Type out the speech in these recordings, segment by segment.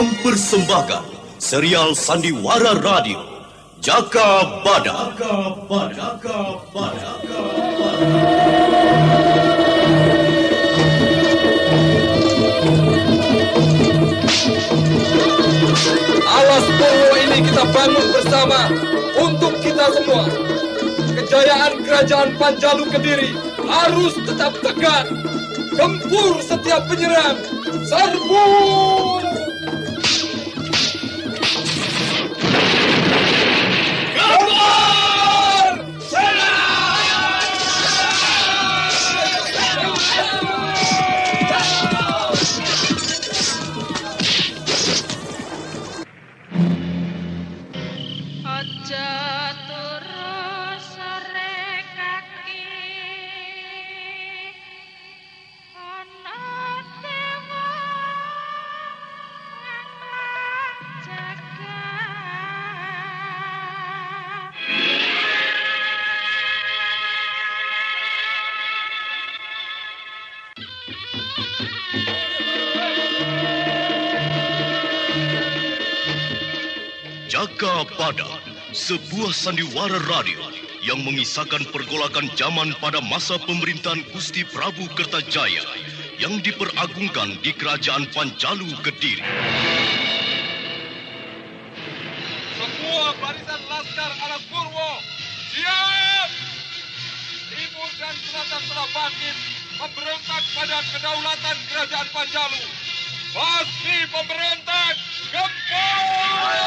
mempersembahkan serial Sandiwara Radio Jaka Badak. Alas Purwo ini kita bangun bersama untuk kita semua. Kejayaan kerajaan Panjalu Kediri harus tetap tegak. Gempur setiap penyerang. Serbu! Gempur! Aja terus sore kaki ana dewa ngamlah jaga. Jaka Badak, sebuah sandiwara radio yang mengisahkan pergolakan zaman pada masa pemerintahan Gusti Prabu Kertajaya yang diperagungkan di Kerajaan Panjalu Kediri. Semua barisan laskar Alas Purwo, siap! Timur dan selatan telah bangkit memberontak pada kedaulatan Kerajaan Panjalu. Basmi pemberontak, gempur!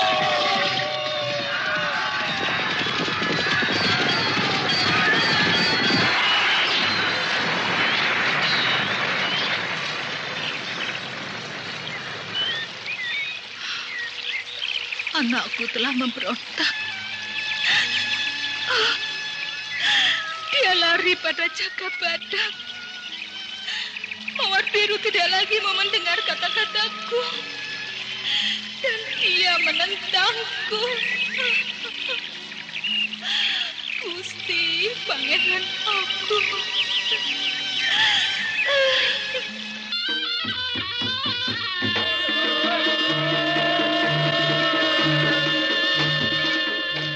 Anakku telah memberontak. Dia lari pada Jaka Badak. Mawar Biru tidak lagi mau mendengar kata-kataku. Dan dia menentangku. Gusti, Pangeran Agung.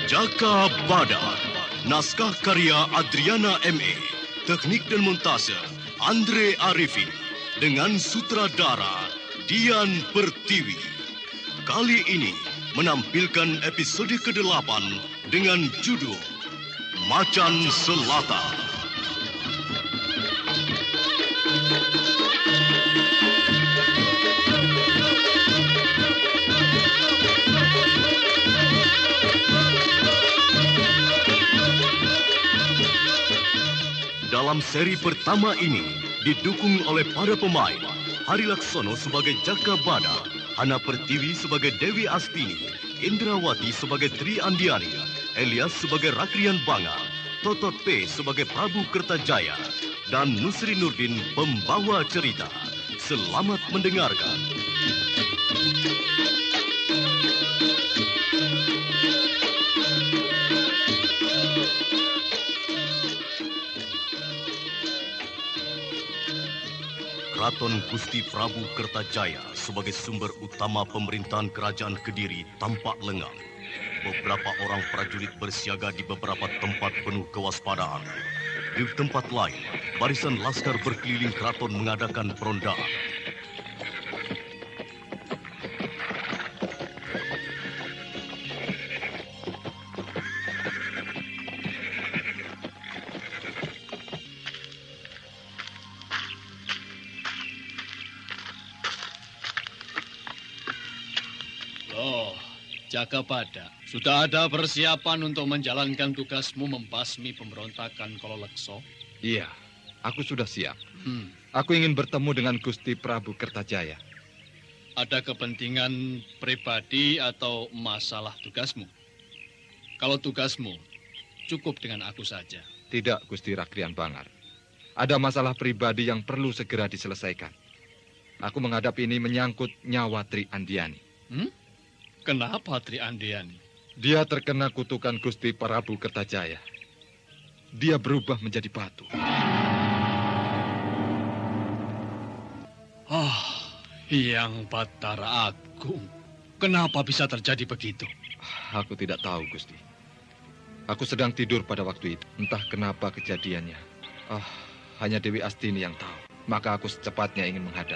Jaka Badak, naskah karya Adriana M.A., teknik dan montase Andre Arifin, dengan sutradara Dian Pertiwi. Kali ini menampilkan episode ke-8 dengan judul Macan Selatan. Dalam seri pertama ini didukung oleh para pemain Hari Laksono sebagai Jaka Badak, Hana Pertiwi sebagai Dewi Astini, Indrawati sebagai Tri Andiani, Elias sebagai Rakrian Banga, Totot P sebagai Prabu Kertajaya, dan Nusri Nurdin pembawa cerita. Selamat mendengarkan. Keraton Gusti Prabu Kertajaya sebagai sumber utama pemerintahan Kerajaan Kediri tampak lengang. Beberapa orang prajurit bersiaga di beberapa tempat penuh kewaspadaan. Di tempat lain, barisan laskar berkeliling keraton mengadakan perondaan. Jaka Badak, sudah ada persiapan untuk menjalankan tugasmu membasmi pemberontakan Kololekso? Iya, aku sudah siap. Aku ingin bertemu dengan Gusti Prabu Kertajaya. Ada kepentingan pribadi atau masalah tugasmu? Kalau tugasmu, cukup dengan aku saja. Tidak, Gusti Rakrian Bangar. Ada masalah pribadi yang perlu segera diselesaikan. Aku menghadap ini menyangkut nyawa Tri Andiani. Kenapa Tri Andiani? Dia terkena kutukan Gusti Prabu Kertajaya. Dia berubah menjadi batu. Yang Batara Agung. Agung, kenapa bisa terjadi begitu? Aku tidak tahu, Gusti. Aku sedang tidur pada waktu itu. Entah kenapa kejadiannya. Hanya Dewi Astini yang tahu. Maka aku secepatnya ingin menghadap.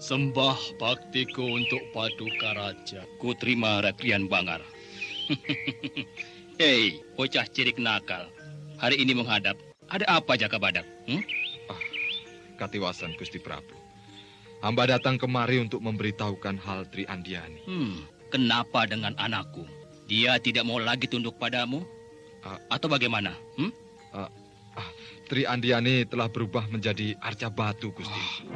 Sembah baktiku untuk Paduka Raja. Ku terima Rakrian Bangar. Hei, bocah cilik nakal. Hari ini menghadap. Ada apa, Jaka Badak? Katiwasan, Gusti Prabu. Hamba datang kemari untuk memberitahukan hal Tri Andiani. Kenapa dengan anakku? Dia tidak mau lagi tunduk padamu? Atau bagaimana? Tri Andiani telah berubah menjadi arca batu, Gusti.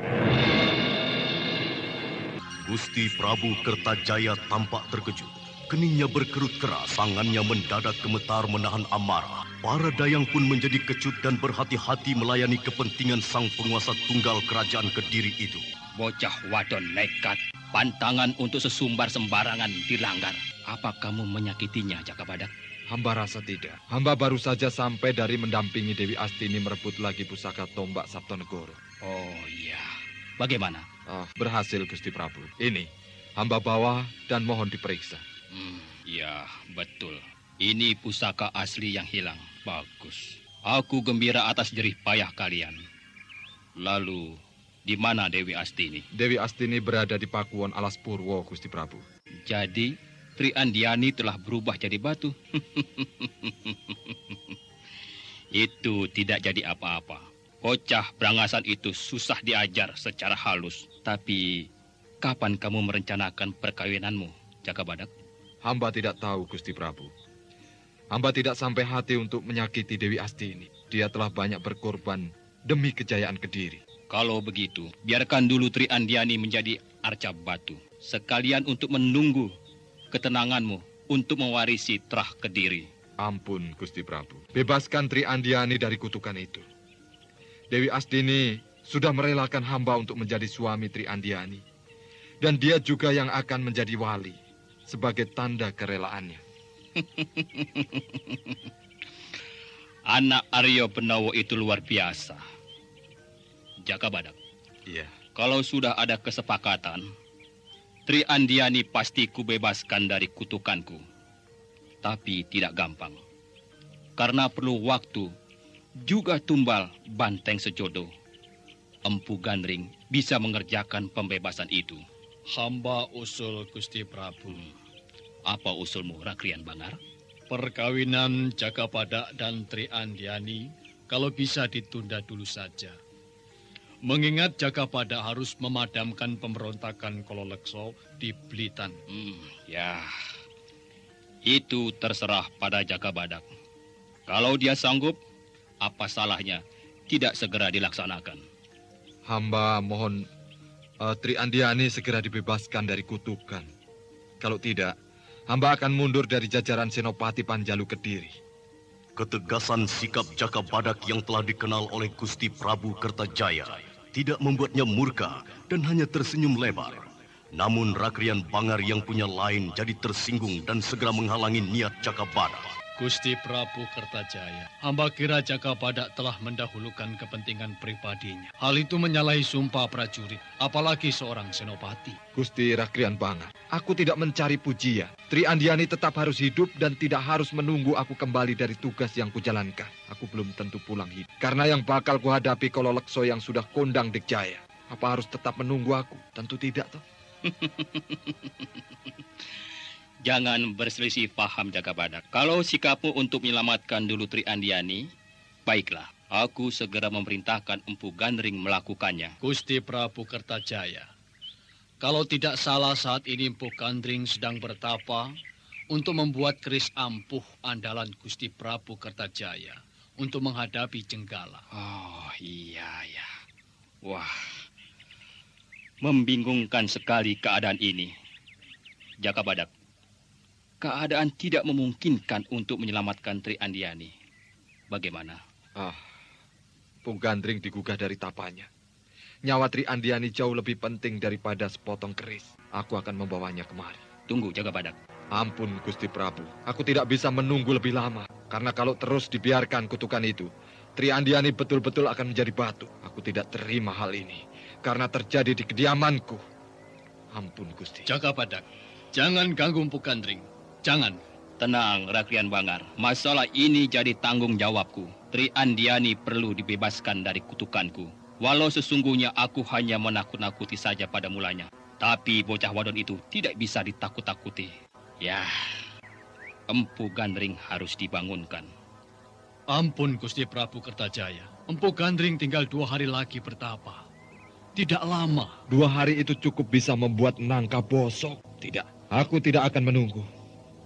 Gusti Prabu Kertajaya tampak terkejut. Keningnya berkerut keras, tangannya mendadak gemetar menahan amarah. Para dayang pun menjadi kecut dan berhati-hati melayani kepentingan sang penguasa tunggal kerajaan Kediri itu. Bocah wadon nekat. Pantangan untuk sesumbar sembarangan dilanggar. Apa kamu menyakitinya, Jaka Badak? Hamba rasa tidak. Hamba baru saja sampai dari mendampingi Dewi Astini merebut lagi pusaka tombak Sabtonegoro. Oh iya. Bagaimana? Berhasil, Gusti Prabu. Ini, hamba bawa dan mohon diperiksa. Ya, betul. Ini pusaka asli yang hilang. Bagus. Aku gembira atas jerih payah kalian. Lalu, di mana Dewi Astini? Dewi Astini berada di Pakuwon Alas Purwo, Gusti Prabu. Jadi, Tri Andiani telah berubah jadi batu. Itu tidak jadi apa-apa. Bocah berangasan itu susah diajar secara halus. Tapi, kapan kamu merencanakan perkawinanmu, Jaka Badak? Hamba tidak tahu, Gusti Prabu. Hamba tidak sampai hati untuk menyakiti Dewi Astini. Dia telah banyak berkorban demi kejayaan Kediri. Kalau begitu, biarkan dulu Tri Andiani menjadi arca batu. Sekalian untuk menunggu ketenanganmu untuk mewarisi Trah Kediri. Ampun, Gusti Prabu. Bebaskan Tri Andiani dari kutukan itu. Dewi Astini sudah merelakan hamba untuk menjadi suami Tri Andiani. Dan dia juga yang akan menjadi wali sebagai tanda kerelaannya. Anak Aryo Benowo itu luar biasa. Jaka Badak. Iya. Kalau sudah ada kesepakatan, Tri Andiani pasti kubebaskan dari kutukanku. Tapi tidak gampang. Karena perlu waktu, juga tumbal banteng sejodoh. Empu Gandring bisa mengerjakan pembebasan itu. Hamba usul Gusti Prabu. Apa usulmu, Rakrian Bangar? Perkawinan Jaka Badak dan Tri Andiani kalau bisa ditunda dulu saja. Mengingat Jaka Badak harus memadamkan pemberontakan Kololekso di Blitan. Ya, itu terserah pada Jaka Badak. Kalau dia sanggup, apa salahnya tidak segera dilaksanakan? Hamba mohon Tri Andiani segera dibebaskan dari kutukan. Kalau tidak, hamba akan mundur dari jajaran Senopati Panjalu Kediri. Ketegasan sikap Jaka Badak yang telah dikenal oleh Gusti Prabu Kertajaya tidak membuatnya murka dan hanya tersenyum lebar. Namun Rakrian Bangar yang punya lain jadi tersinggung dan segera menghalangi niat Jaka Badak. Gusti Prabu Kertajaya, hamba kira Jaka Badak telah mendahulukan kepentingan pribadinya. Hal itu menyalahi sumpah prajurit, apalagi seorang senopati. Gusti Rakrian Bangar, aku tidak mencari pujian. Tri Andiani tetap harus hidup dan tidak harus menunggu aku kembali dari tugas yang kujalankan. Aku belum tentu pulang hidup. Karena yang bakal kuhadapi Kololekso yang sudah kondang Dikjaya. Apa harus tetap menunggu aku? Tentu tidak, toh. Jangan berselisih paham, Jaka Badak. Kalau sikapmu untuk menyelamatkan dulu Tri Andiani, baiklah. Aku segera memerintahkan Empu Gandring melakukannya. Gusti Prabu Kertajaya, kalau tidak salah saat ini Empu Gandring sedang bertapa untuk membuat keris ampuh andalan Gusti Prabu Kertajaya untuk menghadapi Jenggala. Oh, iya, ya. Wah, membingungkan sekali keadaan ini. Jaka Badak, keadaan tidak memungkinkan untuk menyelamatkan Tri Andiani. Bagaimana? Pung Gandring digugah dari tapanya. Nyawa Tri Andiani jauh lebih penting daripada sepotong keris. Aku akan membawanya kemari. Tunggu, Jaka Badak. Ampun, Gusti Prabu. Aku tidak bisa menunggu lebih lama. Karena kalau terus dibiarkan kutukan itu, Tri Andiani betul-betul akan menjadi batu. Aku tidak terima hal ini. karena terjadi di kediamanku. Ampun, Gusti. Jaka Badak, jangan ganggu Empu Gandring. Jangan. Tenang, Rakrian Bangar. Masalah ini jadi tanggung jawabku. Tri Andiani perlu dibebaskan dari kutukanku. Walau sesungguhnya aku hanya menakut-nakuti saja pada mulanya. Tapi bocah wadon itu tidak bisa ditakut-takuti. Ya, Empu Gandring harus dibangunkan. Ampun, Gusti Prabu Kertajaya. Empu Gandring tinggal 2 hari lagi bertapa. Tidak lama. 2 hari itu cukup bisa membuat nangka bosok. Tidak, aku tidak akan menunggu.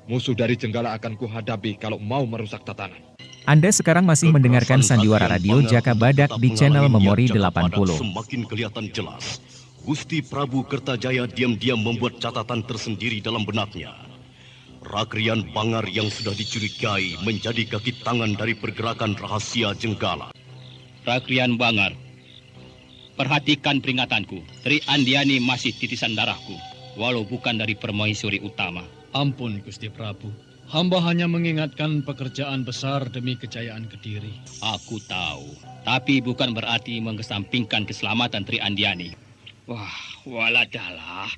Musuh dari Jenggala akan kuhadapi kalau mau merusak tatanan. Anda sekarang masih mendengarkan Sandiwara Radio Jaka Badak di channel Memori 80. Semakin kelihatan jelas. Gusti Prabu Kertajaya diam-diam membuat catatan tersendiri dalam benaknya. Rakrian Bangar yang sudah dicurigai menjadi kaki tangan dari pergerakan rahasia Jenggala. Rakrian Bangar, perhatikan peringatanku. Tri Andiani masih titisan darahku, walau bukan dari permaisuri utama. Ampun, Gusti Prabu. Hamba hanya mengingatkan pekerjaan besar demi kejayaan Kediri. Aku tahu, tapi bukan berarti mengesampingkan keselamatan Tri Andiani. Wah, waladalah.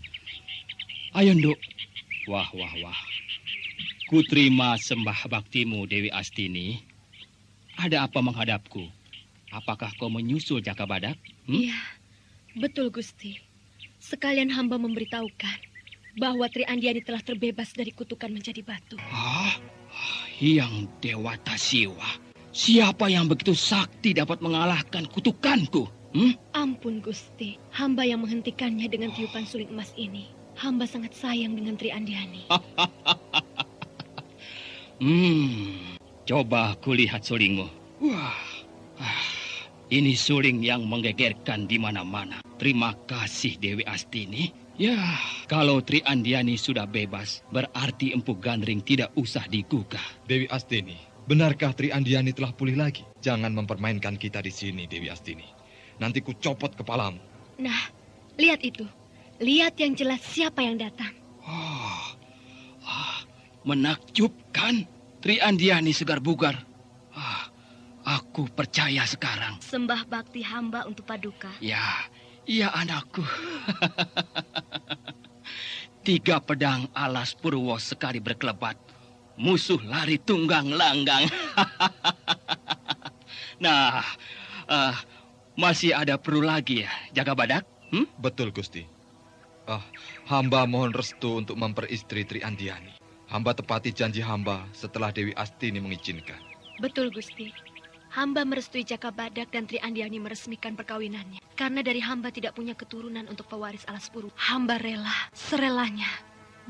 Ayo, Nduk. Wah. Ku terima sembah baktimu, Dewi Astini. Ada apa menghadapku? Apakah kau menyusul Jaka Badak? Iya, betul Gusti. Sekalian hamba memberitahukan bahwa Tri Andiani telah terbebas dari kutukan menjadi batu. Yang Dewata Siwa. Siapa yang begitu sakti dapat mengalahkan kutukanku? Ampun Gusti, hamba yang menghentikannya dengan tiupan suling emas ini. Hamba sangat sayang dengan Tri Andiani. Coba kulihat sulingmu. Wah, ini suling yang menggegerkan di mana-mana. Terima kasih Dewi Astini. Ya, kalau Tri Andiani sudah bebas, berarti Empu Gandring tidak usah digugah. Dewi Astini, benarkah Tri Andiani telah pulih lagi? Jangan mempermainkan kita di sini, Dewi Astini. Nanti ku copot kepalamu. Nah, lihat itu. Lihat yang jelas siapa yang datang. Menakjubkan. Tri Andiani segar bugar. Aku percaya sekarang. Sembah bakti hamba untuk Paduka. Ya anakku. 3 pedang alas Purwo sekali berkelebat. Musuh lari tunggang langgang. Nah, masih ada perlu lagi ya, Jaka Badak? Betul, Gusti. Hamba mohon restu untuk memperistri Tri Andiani. Hamba tepati janji hamba setelah Dewi Astini mengizinkan. Betul Gusti. Hamba merestui Jaka Badak dan Tri Andiani meresmikan perkawinannya. Karena dari hamba tidak punya keturunan untuk pewaris Alas Purwo. Hamba rela, serelanya,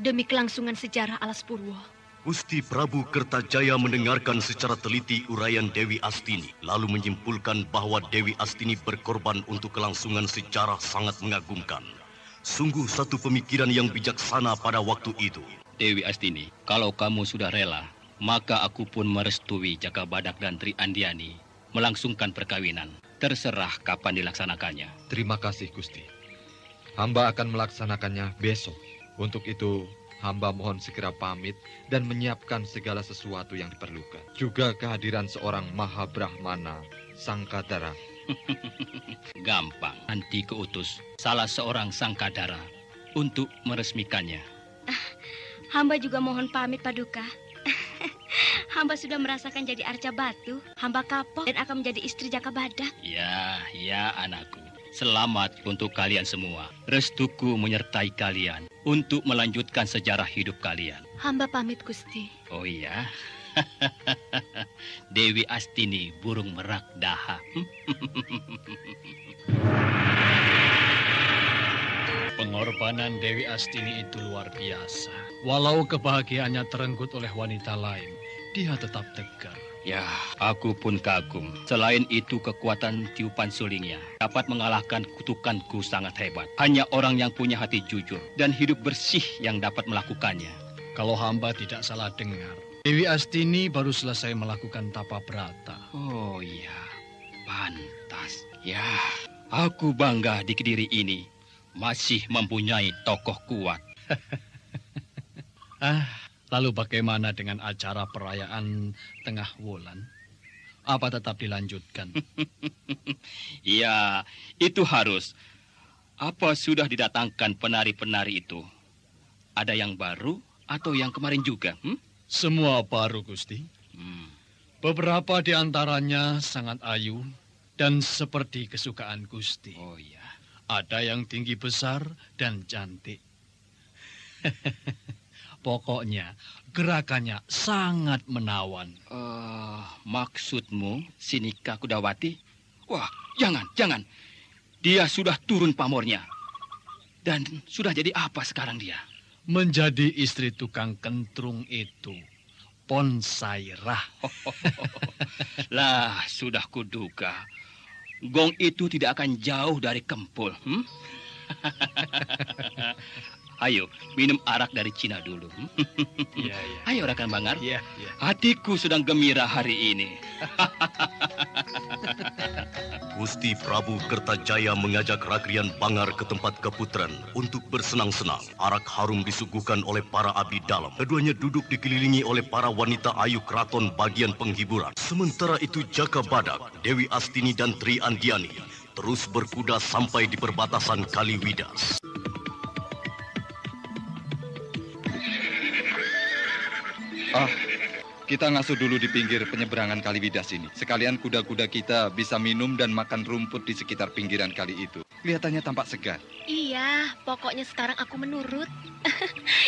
demi kelangsungan sejarah Alas Purwo. Gusti Prabu Kertajaya mendengarkan secara teliti uraian Dewi Astini, lalu menyimpulkan bahwa Dewi Astini berkorban untuk kelangsungan sejarah sangat mengagumkan. Sungguh satu pemikiran yang bijaksana pada waktu itu. Dewi Astini, kalau kamu sudah rela, maka aku pun merestui Jaka Badak dan Tri Andiani melangsungkan perkawinan. Terserah kapan dilaksanakannya. Terima kasih, Gusti. Hamba akan melaksanakannya besok. Untuk itu, hamba mohon segera pamit dan menyiapkan segala sesuatu yang diperlukan. Juga kehadiran seorang Maha Brahmana, Sangkadara. Gampang. Nanti keutus salah seorang Sangkadara untuk meresmikannya. Hamba juga mohon pamit Paduka. Hamba sudah merasakan jadi arca batu. Hamba kapok dan akan menjadi istri Jaka Badak. Ya anakku. Selamat untuk kalian semua. Restuku menyertai kalian untuk melanjutkan sejarah hidup kalian. Hamba pamit Gusti. Oh iya. Dewi Astini burung merak daha. Pengorbanan Dewi Astini itu luar biasa. Walau kebahagiaannya terenggut oleh wanita lain, dia tetap tegar. Ya, aku pun kagum. Selain itu, kekuatan tiupan sulingnya dapat mengalahkan kutukanku sangat hebat. Hanya orang yang punya hati jujur dan hidup bersih yang dapat melakukannya. Kalau hamba tidak salah dengar, Dewi Astini baru selesai melakukan tapa brata. Oh iya, pantas. Ya, aku bangga di Kediri ini masih mempunyai tokoh kuat. Lalu bagaimana dengan acara perayaan tengah wulan? Apa tetap dilanjutkan? Ya, itu harus. Apa sudah didatangkan penari-penari itu? Ada yang baru atau yang kemarin juga? Semua baru, Gusti. Beberapa di antaranya sangat ayu dan seperti kesukaan Gusti. Oh ya. Ada yang tinggi besar dan cantik. Pokoknya gerakannya sangat menawan. Maksudmu Sinika Kudawati? Wah, jangan. Dia sudah turun pamornya. Dan sudah jadi apa sekarang dia? Menjadi istri tukang kentrung itu, Ponsairah. Lah, sudah kuduga. Gong itu tidak akan jauh dari Kempul. Ayo, minum arak dari Cina dulu. Iya. Ayo, Rakan Bangar. Iya. Hatiku sedang gembira hari ini. Gusti Prabu Kertajaya mengajak Rakrian Bangar ke tempat keputren untuk bersenang-senang. Arak harum disuguhkan oleh para abdi dalam. Keduanya duduk dikelilingi oleh para wanita ayu keraton bagian penghiburan. Sementara itu Jaka Badak, Dewi Astini dan Tri Andiani terus berkuda sampai di perbatasan Kaliwidas. Kita ngasuh dulu di pinggir penyeberangan Kaliwidas ini. Sekalian kuda-kuda kita bisa minum dan makan rumput di sekitar pinggiran kali itu. Kelihatannya tampak segar. Iya, pokoknya sekarang aku menurut.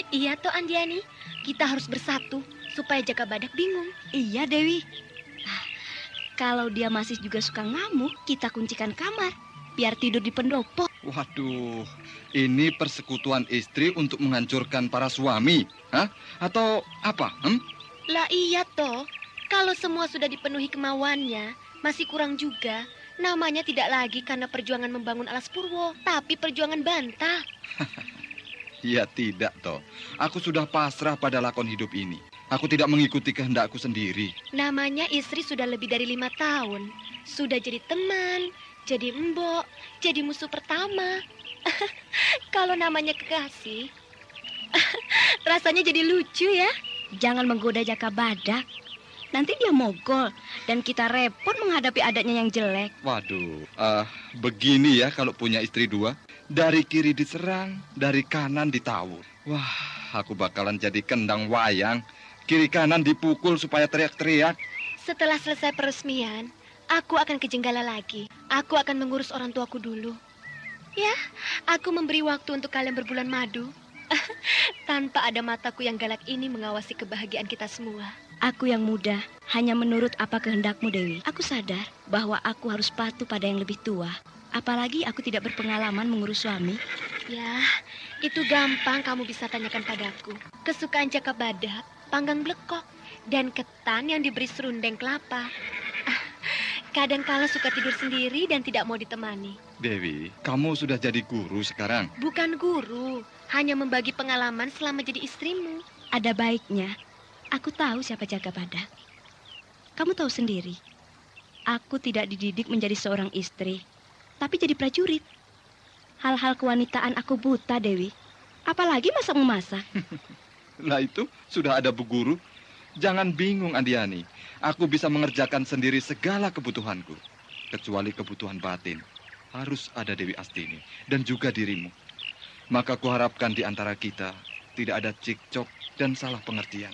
Iya toh Andiani, kita harus bersatu supaya Jaka Badak bingung. Iya, Dewi. Kalau dia masih juga suka ngamuk, kita kuncikan kamar biar tidur di pendopo. Waduh, ini persekutuan istri untuk menghancurkan para suami, Atau apa? Lah iya toh, kalau semua sudah dipenuhi kemauannya, masih kurang juga. Namanya tidak lagi karena perjuangan membangun Alas Purwo, tapi perjuangan bantah. Ya tidak toh. Aku sudah pasrah pada lakon hidup ini. Aku tidak mengikuti kehendakku sendiri. Namanya istri sudah lebih dari 5 tahun. Sudah jadi teman, jadi embok, jadi musuh pertama. Kalau namanya kekasih, rasanya jadi lucu ya. Jangan menggoda Jaka Badak. Nanti dia mogol dan kita repot menghadapi adatnya yang jelek. Waduh, begini ya kalau punya istri dua. Dari kiri diserang, dari kanan ditawur. Wah, aku bakalan jadi kendang wayang. Kiri kanan dipukul supaya teriak-teriak. Setelah selesai peresmian, aku akan ke Jenggala lagi. Aku akan mengurus orang tuaku dulu. Ya, aku memberi waktu untuk kalian berbulan madu. Tanpa ada mataku yang galak ini mengawasi kebahagiaan kita semua. Aku yang muda hanya menurut apa kehendakmu, Dewi. Aku sadar bahwa aku harus patuh pada yang lebih tua. Apalagi aku tidak berpengalaman mengurus suami. Ya, itu gampang kamu bisa tanyakan padaku. Kesukaan Jaka Badak, panggang blekok, dan ketan yang diberi serundeng kelapa. Kadang kala suka tidur sendiri dan tidak mau ditemani. Dewi, kamu sudah jadi guru sekarang. Bukan guru, hanya membagi pengalaman selama jadi istrimu. Ada baiknya, aku tahu siapa Jaka Badak. Kamu tahu sendiri, aku tidak dididik menjadi seorang istri, tapi jadi prajurit. Hal-hal kewanitaan aku buta, Dewi. Apalagi masak-memasak. Lah itu, sudah ada bu guru. Jangan bingung, Andiani. Aku bisa mengerjakan sendiri segala kebutuhanku. Kecuali kebutuhan batin. Harus ada Dewi Astini dan juga dirimu. Maka kuharapkan di antara kita tidak ada cekcok dan salah pengertian.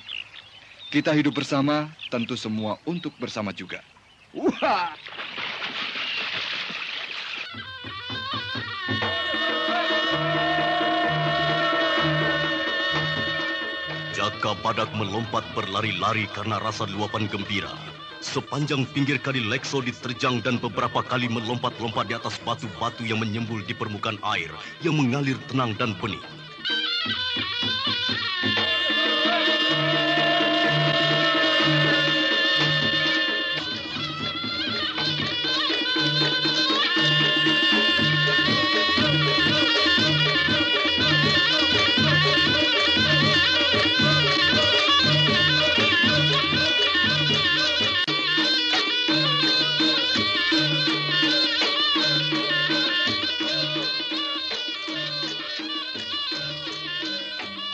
Kita hidup bersama, tentu semua untuk bersama juga. Wah! Jaka Badak melompat berlari-lari karena rasa luapan gembira. Sepanjang pinggir kali Lekso diterjang dan beberapa kali melompat-lompat di atas batu-batu yang menyembul di permukaan air yang mengalir tenang dan bening.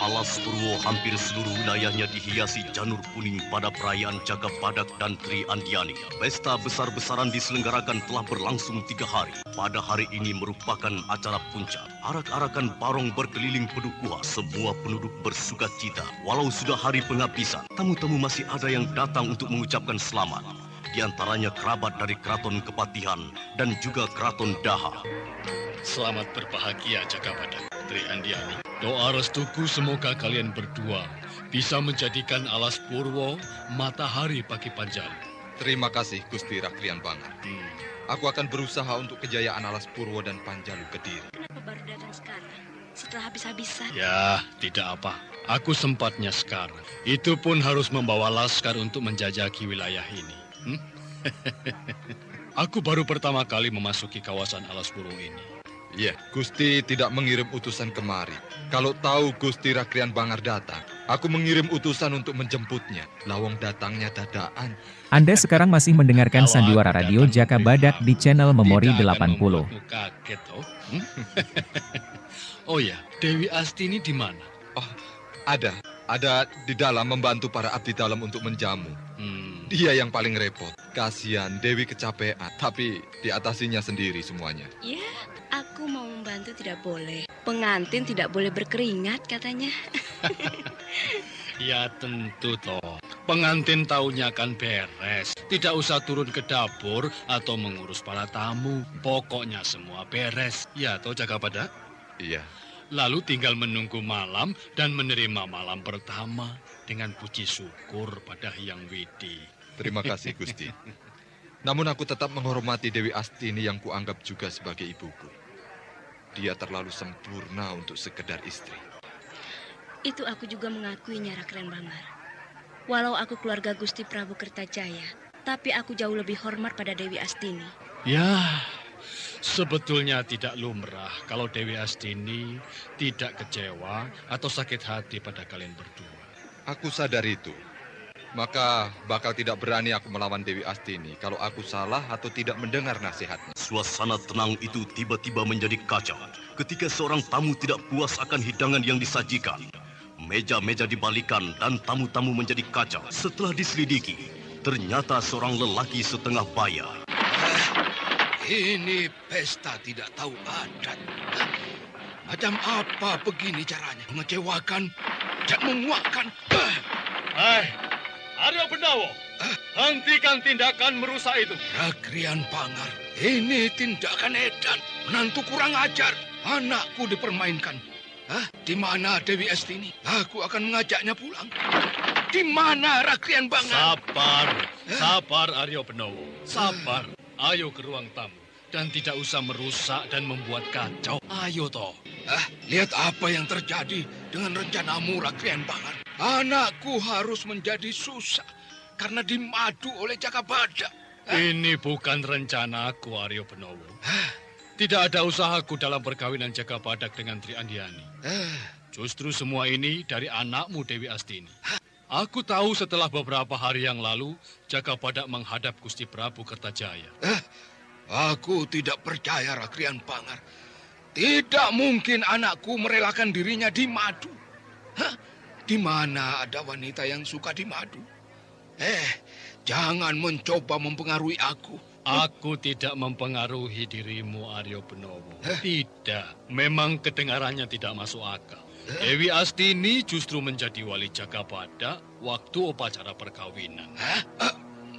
Alas Purwo hampir seluruh wilayahnya dihiasi janur kuning pada perayaan Jaka Badak dan Tri Andiani. Pesta besar-besaran diselenggarakan telah berlangsung 3 hari. Pada hari ini merupakan acara puncak. Arak-arakan barong berkeliling Pedukuha. Semua penduduk bersuka cita. Walau sudah hari penghabisan, tamu-tamu masih ada yang datang untuk mengucapkan selamat. Di antaranya kerabat dari Keraton Kepatihan dan juga Keraton Daha. Selamat berbahagia Jaka Badak, Tri Andiani. Doa restuku semoga kalian berdua bisa menjadikan Alas Purwo matahari bagi Panjalu. Terima kasih Gusti Rakrian Bangar. Aku akan berusaha untuk kejayaan Alas Purwo dan Panjalu Kediri. Kenapa baru datang sekarang? Setelah habis-habisan. Ya, tidak apa. Aku sempatnya sekarang. Itu pun harus membawa laskar untuk menjajaki wilayah ini. Aku baru pertama kali memasuki kawasan Alas Purwo ini. Iya, Gusti tidak mengirim utusan kemari. Kalau tahu Gusti Rakrian Bangar datang, aku mengirim utusan untuk menjemputnya. Lawang datangnya dadaan. Anda sekarang masih mendengarkan Sandiwara Radio Jaka Badak di channel Memori 80. Kaget, oh? Oh ya, Dewi Astini di mana? Oh, ada di dalam membantu para abdi dalam untuk menjamu. Dia yang paling repot. Kasihan Dewi kecapean, tapi diatasinya sendiri semuanya. Ya, aku mau membantu tidak boleh. Pengantin tidak boleh berkeringat katanya. Ya tentu toh. Pengantin taunya kan beres. Tidak usah turun ke dapur atau mengurus para tamu. Pokoknya semua beres. Ya toh Jaka Badak? Iya. Lalu tinggal menunggu malam dan menerima malam pertama dengan puji syukur pada Hyang Widi. Terima kasih Gusti. Namun aku tetap menghormati Dewi Astini yang kuanggap juga sebagai ibuku. Dia terlalu sempurna untuk sekedar istri. Itu aku juga mengakuinya, Rakrian Bangar. Walau aku keluarga Gusti Prabu Kertajaya, tapi aku jauh lebih hormat pada Dewi Astini. Ya, sebetulnya tidak lumrah kalau Dewi Astini tidak kecewa atau sakit hati pada kalian berdua. Aku sadar itu. Maka bakal tidak berani aku melawan Dewi Astini kalau aku salah atau tidak mendengar nasihatnya. Suasana tenang itu tiba-tiba menjadi kacau ketika seorang tamu tidak puas akan hidangan yang disajikan. Meja-meja dibalikan dan tamu-tamu menjadi kacau. Setelah diselidiki, ternyata seorang lelaki setengah baya. Ini pesta tidak tahu adat. Macam apa begini caranya? Mengecewakan dan menguakkan. Aryo Bendawo, hentikan tindakan merusak itu. Rakrian Bangar, ini tindakan edan. Menantu kurang ajar. Anakku dipermainkan. Di mana Dewi Astini? Aku akan mengajaknya pulang. Di mana Rakrian Bangar? Sabar Aryo Bendawo. Sabar. Ayo ke ruang tamu. Dan tidak usah merusak dan membuat kacau. Ayo toh. Lihat apa yang terjadi dengan rencanamu, Rakrian Bangar. Anakku harus menjadi susah karena dimadu oleh Jaka Badak. Ini bukan rencanaku, Aryo Bendawo. Tidak ada usahaku dalam perkawinan Jaka Badak dengan Tri Andiani. Justru semua ini dari anakmu Dewi Astini. Aku tahu setelah beberapa hari yang lalu Jaka Badak menghadap Gusti Prabu Kertajaya. Aku tidak percaya, Rakrian Bangar. Tidak mungkin anakku merelakan dirinya dimadu. Di mana ada wanita yang suka dimadu? Jangan mencoba mempengaruhi aku. Aku tidak mempengaruhi dirimu, Aryo Bendawo. Tidak, memang kedengarannya tidak masuk akal. Dewi Astini justru menjadi wali Jaka Badak waktu upacara perkawinan.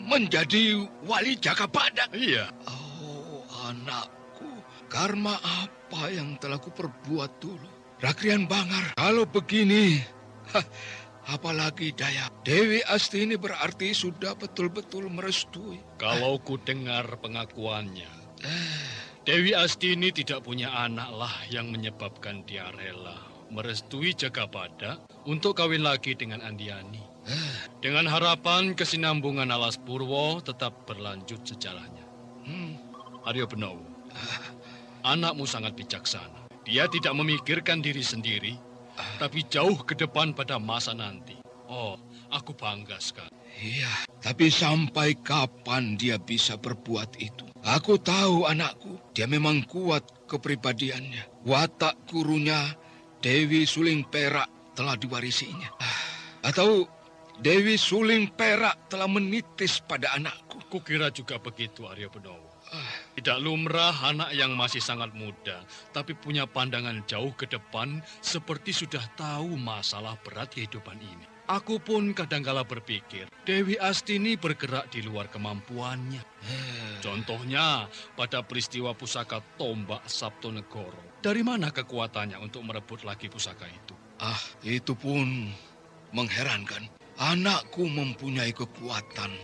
Menjadi wali Jaka Badak? Iya. Oh, anakku. Karma apa yang telah kuperbuat dulu? Rakrian Bangar, kalau begini, apalagi daya. Dewi Astini berarti sudah betul-betul merestui. Kalau ku dengar pengakuannya, Dewi Astini tidak punya anak lah yang menyebabkan dia rela merestui Jaka Badak untuk kawin lagi dengan Andiani. Dengan harapan kesinambungan Alas Purwo tetap berlanjut sejalannya. Aryo Bendawo, anakmu sangat bijaksana. Dia tidak memikirkan diri sendiri, tapi jauh ke depan pada masa nanti. Oh, aku bangga sekali. Iya, tapi sampai kapan dia bisa berbuat itu? Aku tahu anakku, dia memang kuat kepribadiannya. Watak gurunya, Dewi Suling Perak, telah diwarisinya. Atau Dewi Suling Perak telah menitis pada anakku. Kukira juga begitu, Aryo Benowo. Tidak lumrah anak yang masih sangat muda, tapi punya pandangan jauh ke depan seperti sudah tahu masalah berat kehidupan ini. Aku pun kadangkala berpikir, Dewi Astini bergerak di luar kemampuannya. Contohnya, pada peristiwa pusaka tombak Sabtonegoro. Dari mana kekuatannya untuk merebut lagi pusaka itu? Itu pun mengherankan. Anakku mempunyai kekuatan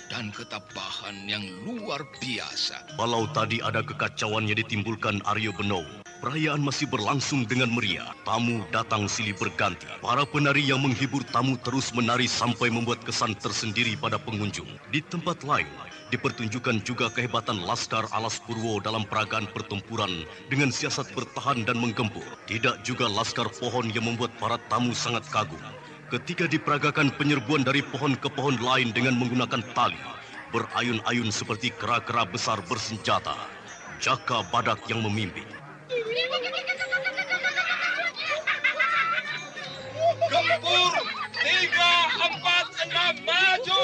dan ketabahan yang luar biasa. Walau tadi ada kekacauan yang ditimbulkan Aryo Benowo, perayaan masih berlangsung dengan meriah. Tamu datang silih berganti. Para penari yang menghibur tamu terus menari sampai membuat kesan tersendiri pada pengunjung. Di tempat lain, dipertunjukkan juga kehebatan Laskar Alas Purwo dalam peragaan pertempuran dengan siasat bertahan dan menggempur. Tidak juga Laskar Pohon yang membuat para tamu sangat kagum. Ketika diperagakan penyerbuan dari pohon ke pohon lain dengan menggunakan tali, berayun-ayun seperti kera-kera besar bersenjata. Jaka Badak yang memimpin. Gempur 3, 4, 6, maju!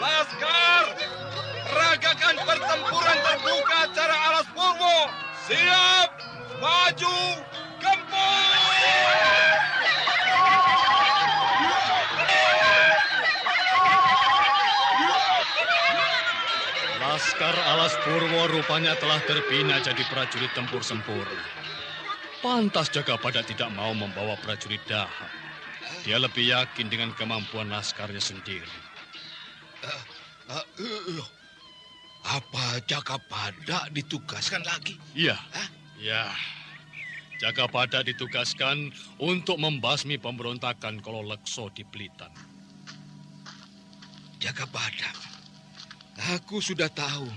Laskar, peragakan pertempuran terbuka cara Alas Purwo. Siap! Maju, gempur! Laskar Alas Purwo rupanya telah terbina jadi prajurit tempur sempurna. Pantas Jaka Badak tidak mau membawa prajurit dahak. Dia lebih yakin dengan kemampuan laskarnya sendiri. Apa Jaka Badak ditugaskan lagi? Iya. Ya, Jaka Badak ditugaskan untuk membasmi pemberontakan Kololekso di Blitar. Jaka Badak, aku sudah tahu.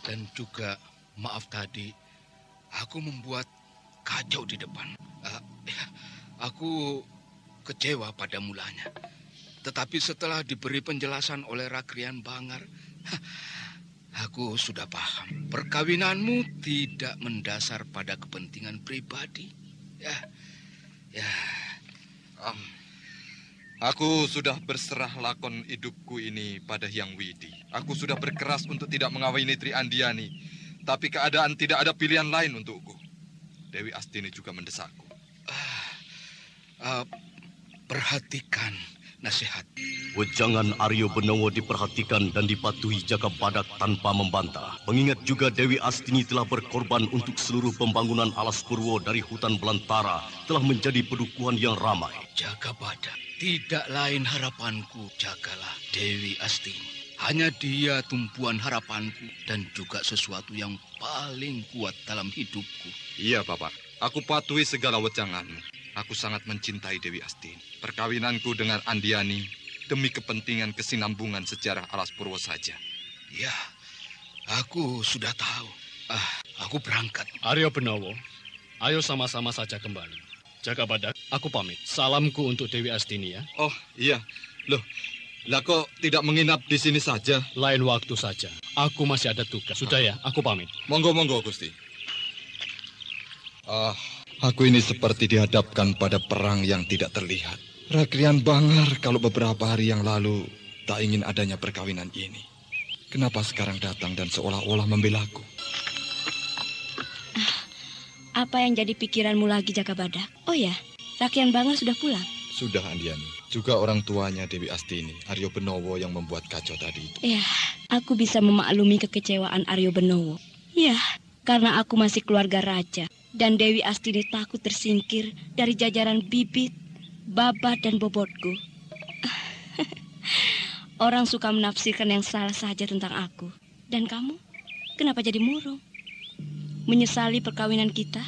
Dan juga, maaf tadi, aku membuat kacau di depan. Aku kecewa pada mulanya. Tetapi setelah diberi penjelasan oleh Rakrian Bangar, aku sudah paham. Perkawinanmu tidak mendasar pada kepentingan pribadi. Aku sudah berserah lakon hidupku ini pada Hyang Widi. Aku sudah berkeras untuk tidak mengawini Tri Andiani. Tapi keadaan tidak ada pilihan lain untukku. Dewi Astini juga mendesakku. Perhatikan nasihat. Wejangan Aryo Benowo diperhatikan dan dipatuhi Jaka Badak tanpa membantah. Mengingat juga Dewi Astini telah berkorban untuk seluruh pembangunan Alas Purwo dari hutan belantara telah menjadi pedukuhan yang ramai. Jaka Badak, tidak lain harapanku, jagalah Dewi Astini. Hanya dia tumpuan harapanku dan juga sesuatu yang paling kuat dalam hidupku. Iya, Bapak. Aku patuhi segala wejanganmu. Aku sangat mencintai Dewi Astini. Perkawinanku dengan Andiani demi kepentingan kesinambungan sejarah Alas Purwo saja. Ya, aku sudah tahu. Aku berangkat. Aryo Benowo, ayo sama-sama saja kembali. Jaka Badak, aku pamit. Salamku untuk Dewi Astini ya. Oh, iya. Loh, lah kok tidak menginap di sini saja? Lain waktu saja. Aku masih ada tugas. Sudah ya, aku pamit. Monggo, Gusti. Aku ini seperti dihadapkan pada perang yang tidak terlihat. Rakrian Bangar kalau beberapa hari yang lalu tak ingin adanya perkawinan ini. Kenapa sekarang datang dan seolah-olah membelaku? Apa yang jadi pikiranmu lagi, Jaka Badak? Oh ya, Rakrian Bangar sudah pulang? Sudah, Andiani. Juga orang tuanya Dewi Astini, Aryo Benowo yang membuat kacau tadi itu. Ya, aku bisa memaklumi kekecewaan Aryo Benowo. Ya, karena aku masih keluarga raja. Dan Dewi Astini takut tersingkir dari jajaran bibit, babat, dan bobotku. Orang suka menafsirkan yang salah saja tentang aku. Dan kamu, kenapa jadi murung? Menyesali perkawinan kita?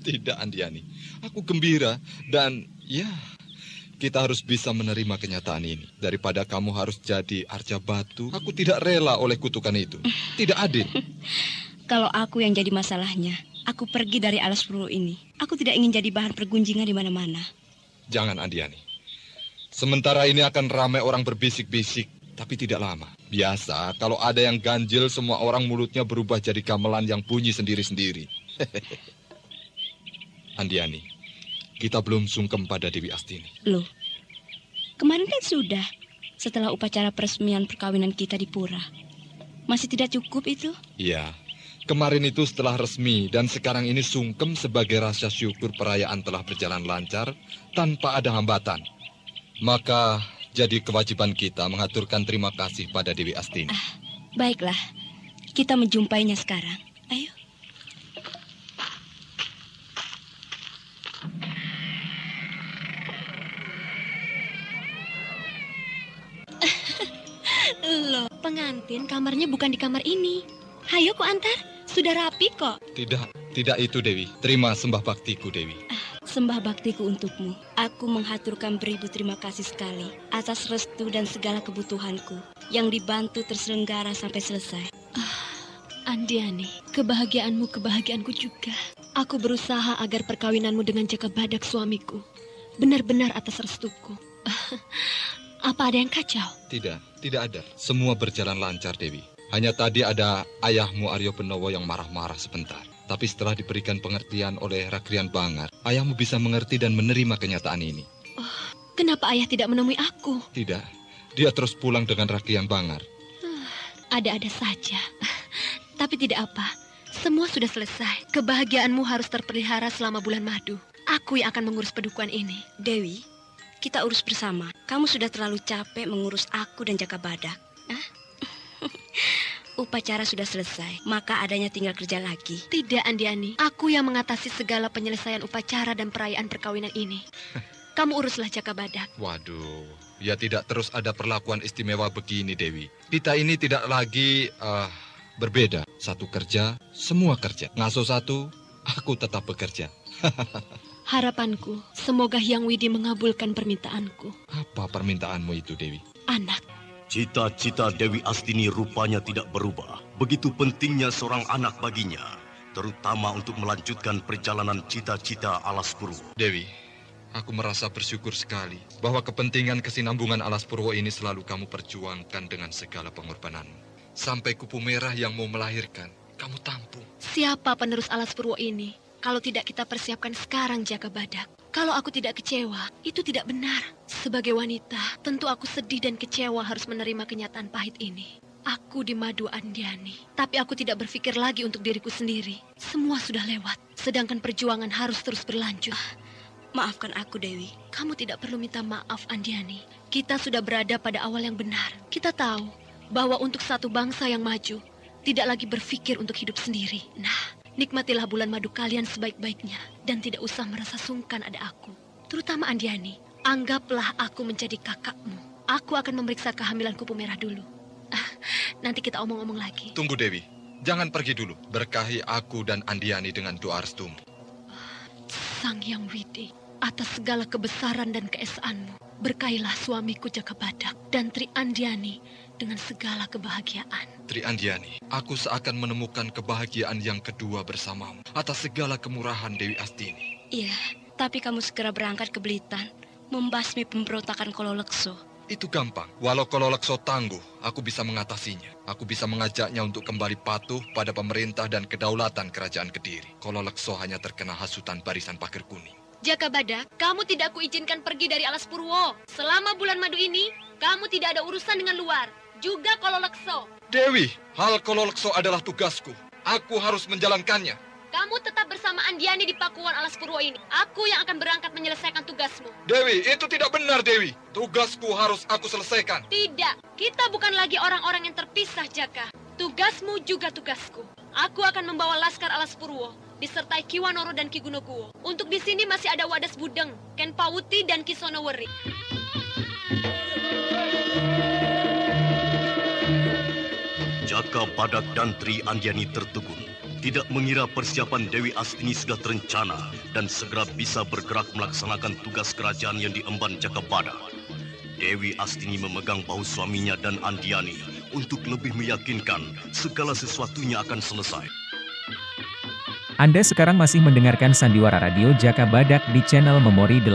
Tidak, Andiani. Aku gembira dan ya, kita harus bisa menerima kenyataan ini. Daripada kamu harus jadi arca batu, aku tidak rela oleh kutukan itu. Tidak adil. Kalau aku yang jadi masalahnya, aku pergi dari Alas Purwo ini. Aku tidak ingin jadi bahan pergunjingan di mana-mana. Jangan, Andiani. Sementara ini akan ramai orang berbisik-bisik tapi tidak lama. Biasa, kalau ada yang ganjil, semua orang mulutnya berubah jadi gamelan yang bunyi sendiri-sendiri. Andiani, kita belum sungkem pada Dewi Astini. Loh, kemarin kan sudah, setelah upacara peresmian perkawinan kita di pura. Masih tidak cukup itu? Iya, kemarin itu setelah resmi dan sekarang ini sungkem sebagai rasa syukur perayaan telah berjalan lancar tanpa ada hambatan. Maka jadi kewajiban kita mengaturkan terima kasih pada Dewi Astini. Baiklah, kita menjumpainya sekarang. Ayo. Loh, pengantin kamarnya bukan di kamar ini. Hayo ku antar, sudah rapi kok. Tidak itu Dewi. Terima sembah baktiku Dewi. Sembah baktiku untukmu. Aku menghaturkan beribu terima kasih sekali atas restu dan segala kebutuhanku yang dibantu terselenggara sampai selesai. Andiani, kebahagiaanmu kebahagiaanku juga. Aku berusaha agar perkawinanmu dengan Jaka Badak suamiku benar-benar atas restuku. Apa ada yang kacau? Tidak ada. Semua berjalan lancar, Dewi. Hanya tadi ada ayahmu Aryo Benowo yang marah-marah sebentar. Tapi setelah diberikan pengertian oleh Rakrian Bangar, ayahmu bisa mengerti dan menerima kenyataan ini. Kenapa ayah tidak menemui aku? Tidak. Dia terus pulang dengan Rakrian Bangar. Ada-ada saja. Tapi tidak apa. Semua sudah selesai. Kebahagiaanmu harus terpelihara selama bulan madu. Aku yang akan mengurus pedukuhan ini. Dewi, kita urus bersama. Kamu sudah terlalu capek mengurus aku dan Jaka Badak. Upacara sudah selesai, maka adanya tinggal kerja lagi. Tidak, Andiani. Aku yang mengatasi segala penyelesaian upacara dan perayaan perkawinan ini. Kamu uruslah Jaka Badak. Waduh, ya tidak terus ada perlakuan istimewa begini, Dewi. Kita ini tidak lagi berbeda. Satu kerja, semua kerja. Ngasuh satu, aku tetap bekerja. Harapanku, semoga Hyang Widi mengabulkan permintaanku. Apa permintaanmu itu, Dewi? Anak. Cita-cita Dewi Astini rupanya tidak berubah. Begitu pentingnya seorang anak baginya, terutama untuk melanjutkan perjalanan cita-cita Alas Purwo. Dewi, aku merasa bersyukur sekali bahwa kepentingan kesinambungan Alas Purwo ini selalu kamu perjuangkan dengan segala pengorbananmu. Sampai kupu merah yang mau melahirkan, kamu tampung. Siapa penerus Alas Purwo ini? Kalau tidak kita persiapkan sekarang, Jaka Badak. Kalau aku tidak kecewa, itu tidak benar. Sebagai wanita, tentu aku sedih dan kecewa harus menerima kenyataan pahit ini. Aku di Madu Andiani, tapi aku tidak berpikir lagi untuk diriku sendiri. Semua sudah lewat, sedangkan perjuangan harus terus berlanjut. Maafkan aku, Dewi. Kamu tidak perlu minta maaf, Andiani. Kita sudah berada pada awal yang benar. Kita tahu bahwa untuk satu bangsa yang maju, tidak lagi berpikir untuk hidup sendiri. Nah, nikmatilah bulan madu kalian sebaik-baiknya dan tidak usah merasa sungkan ada aku. Terutama Andiani, anggaplah aku menjadi kakakmu. Aku akan memeriksa kehamilan kupu merah dulu. Nanti kita omong-omong lagi. Tunggu Dewi, jangan pergi dulu. Berkahi aku dan Andiani dengan doa restumu. Sang Hyang Widi, atas segala kebesaran dan keesaanmu, berkahilah suamiku Jaka Badak dan Tri Andiani dengan segala kebahagiaan. Tri Andiani, aku seakan menemukan kebahagiaan yang kedua bersamamu atas segala kemurahan Dewi Astini. Iya, tapi kamu segera berangkat ke Belitan, membasmi pemberontakan Kololekso. Itu gampang. Walau Kololekso tangguh, aku bisa mengatasinya. Aku bisa mengajaknya untuk kembali patuh pada pemerintah dan kedaulatan kerajaan Kediri. Kololekso hanya terkena hasutan barisan Pager Kuning. Jaka Badak, kamu tidak kuizinkan pergi dari Alas Purwo. Selama bulan madu ini, kamu tidak ada urusan dengan luar. Juga Kololekso. Dewi, hal Kololekso adalah tugasku. Aku harus menjalankannya. Kamu tetap bersama Andiani di Pakuan Alas Purwo ini. Aku yang akan berangkat menyelesaikan tugasmu. Dewi, itu tidak benar, Dewi. Tugasku harus aku selesaikan. Tidak, kita bukan lagi orang-orang yang terpisah, Jaka. Tugasmu juga tugasku. Aku akan membawa laskar Alas Purwo, disertai Ki Wanoro dan Ki Gunoguwo. Untuk di sini masih ada Wadas Budeng, Ken Pawuti, dan Ki Sonoweri. Jaka Badak dan Tri Andiani tertegun. Tidak mengira persiapan Dewi Astini sudah terencana dan segera bisa bergerak melaksanakan tugas kerajaan yang diemban Jaka Badak. Dewi Astini memegang bahu suaminya dan Andiani untuk lebih meyakinkan segala sesuatunya akan selesai. Anda sekarang masih mendengarkan Sandiwara Radio Jaka Badak di channel Memori 80.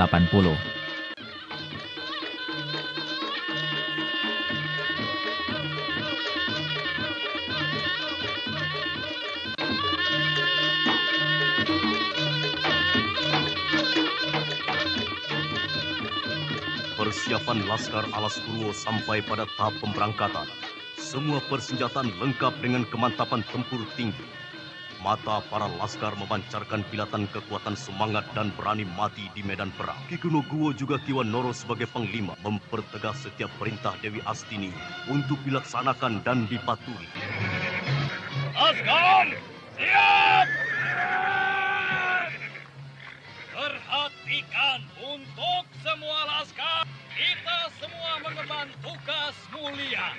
persiapan Laskar Alas Purwo sampai pada tahap pemberangkatan. Semua persenjataan lengkap dengan kemantapan tempur tinggi. Mata para laskar memancarkan kilatan kekuatan semangat dan berani mati di medan perang. Ki Gunungguwo juga Ki Wanoro sebagai panglima mempertegas setiap perintah Dewi Astini untuk dilaksanakan dan dipatuhi. Laskar, siap! Perhatikan untuk semua laskar, kita semua mengemban tugas mulia.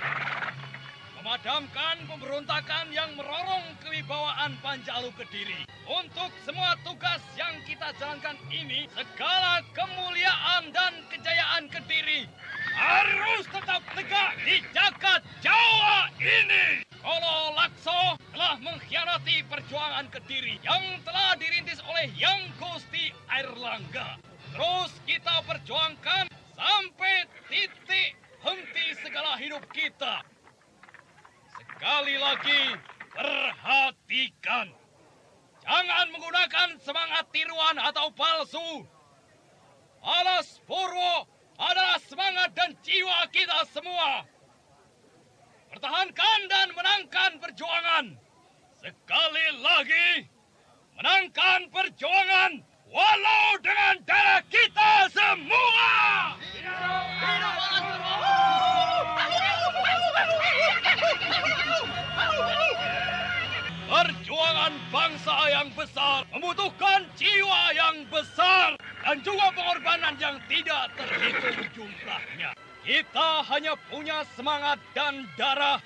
Memadamkan pemberontakan yang merorong kewibawaan Panjalu Kediri. Untuk semua tugas yang kita jalankan ini, segala kemuliaan dan kejayaan Kediri harus tetap tegak di jagat Jawa ini. Kolo Lakso telah mengkhianati perjuangan Kediri yang telah dirintis oleh Yang Gusti Airlangga. Terus kita perjuangkan sampai titik henti segala hidup kita. Sekali lagi, perhatikan. Jangan menggunakan semangat tiruan atau palsu. Alas Purwo adalah semangat dan jiwa kita semua. Pertahankan dan menangkan perjuangan. Sekali lagi, menangkan perjuangan walau dengan darah kita semua. Hidup Alas Purwo! Perjuangan bangsa yang besar membutuhkan jiwa yang besar dan juga pengorbanan yang tidak terhitung jumlahnya. Kita hanya punya semangat dan darah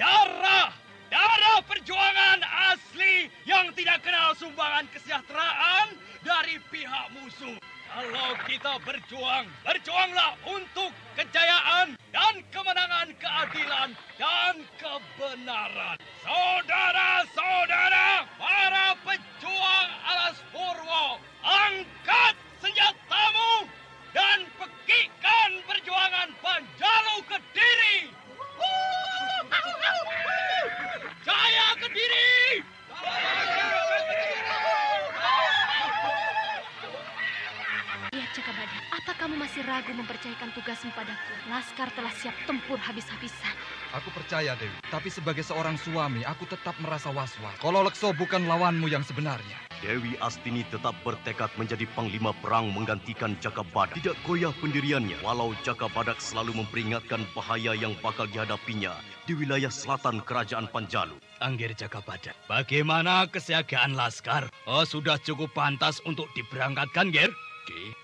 perjuangan asli yang tidak kenal sumbangan kesejahteraan dari pihak musuh. Kalau kita berjuanglah untuk kejayaan dan kemenangan keadilan dan kebenaran. Saudara-saudara, para pejuang Alas Purwo, angkat senjatamu dan pekikkan perjuangan Panjalu Kediri. Jaya Kediri! Lihat Jakabada, apa kamu masih ragu mempercayakan tugasmu padaku? Laskar telah siap tempur habis-habisan. Aku percaya, Dewi. Tapi sebagai seorang suami, aku tetap merasa was-was. Kolo Lekso bukan lawanmu yang sebenarnya. Dewi Astini tetap bertekad menjadi panglima perang menggantikan Jakabadak. Tidak goyah pendiriannya, walau Jakabadak selalu memperingatkan bahaya yang bakal dihadapinya di wilayah selatan kerajaan Panjalu. Angger Jakabadak, bagaimana kesiagaan Laskar? Oh, sudah cukup pantas untuk diberangkatkan, Ger?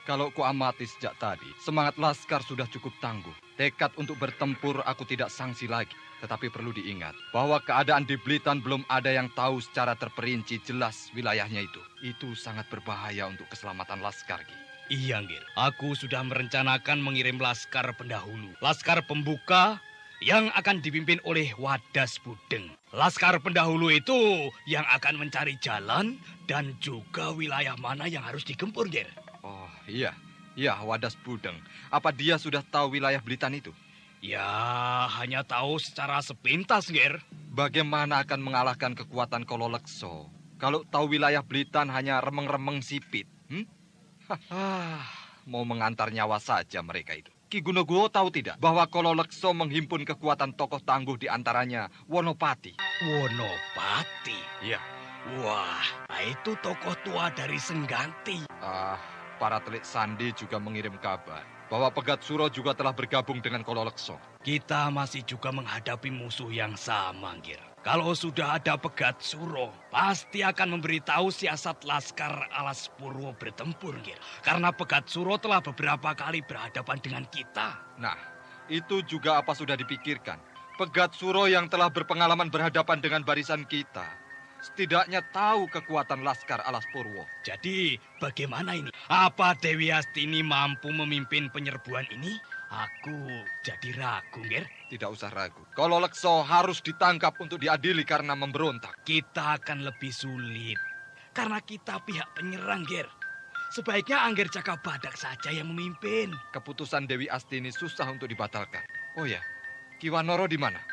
Kalau ku amati sejak tadi, semangat Laskar sudah cukup tangguh. Tekad untuk bertempur aku tidak sangsi lagi. Tetapi perlu diingat bahwa keadaan di Blitan belum ada yang tahu secara terperinci jelas wilayahnya itu. Itu sangat berbahaya untuk keselamatan Laskar, Ki. Iya, Ngir. Aku sudah merencanakan mengirim laskar pendahulu. Laskar pembuka yang akan dipimpin oleh Wadas Budeng. Laskar pendahulu itu yang akan mencari jalan dan juga wilayah mana yang harus digempur, Ngir. Oh, iya. Ya, Wadas Budeng. Apa dia sudah tahu wilayah Blitan itu? Ya, hanya tahu secara sepintas, Ger. Bagaimana akan mengalahkan kekuatan Kolo Lekso kalau tahu wilayah Blitan hanya remeng-remeng sipit? Mau mengantar nyawa saja mereka itu. Ki Gunungguwo tahu tidak bahwa Kolo Lekso menghimpun kekuatan tokoh tangguh di antaranya Wonopati. Wonopati? Ya. Wah, itu tokoh tua dari Sengganti. Para telik sandi juga mengirim kabar bahwa Pegat Suro juga telah bergabung dengan Kolo Lekso. Kita masih juga menghadapi musuh yang sama, Ngir. Kalau sudah ada Pegat Suro, pasti akan memberitahu siasat Laskar Alas Purwo bertempur, Ngir. Karena Pegat Suro telah beberapa kali berhadapan dengan kita. Nah, itu juga apa sudah dipikirkan. Pegat Suro yang telah berpengalaman berhadapan dengan barisan kita setidaknya tahu kekuatan Laskar Alas Purwo. Jadi, bagaimana ini? Apa Dewi Astini mampu memimpin penyerbuan ini? Aku jadi ragu, Ger. Tidak usah ragu. Kolo Lekso harus ditangkap untuk diadili karena memberontak. Kita akan lebih sulit. Karena kita pihak penyerang, Ger. Sebaiknya Angger Jakabadak saja yang memimpin. Keputusan Dewi Astini susah untuk dibatalkan. Oh ya, Ki Wanoro di mana?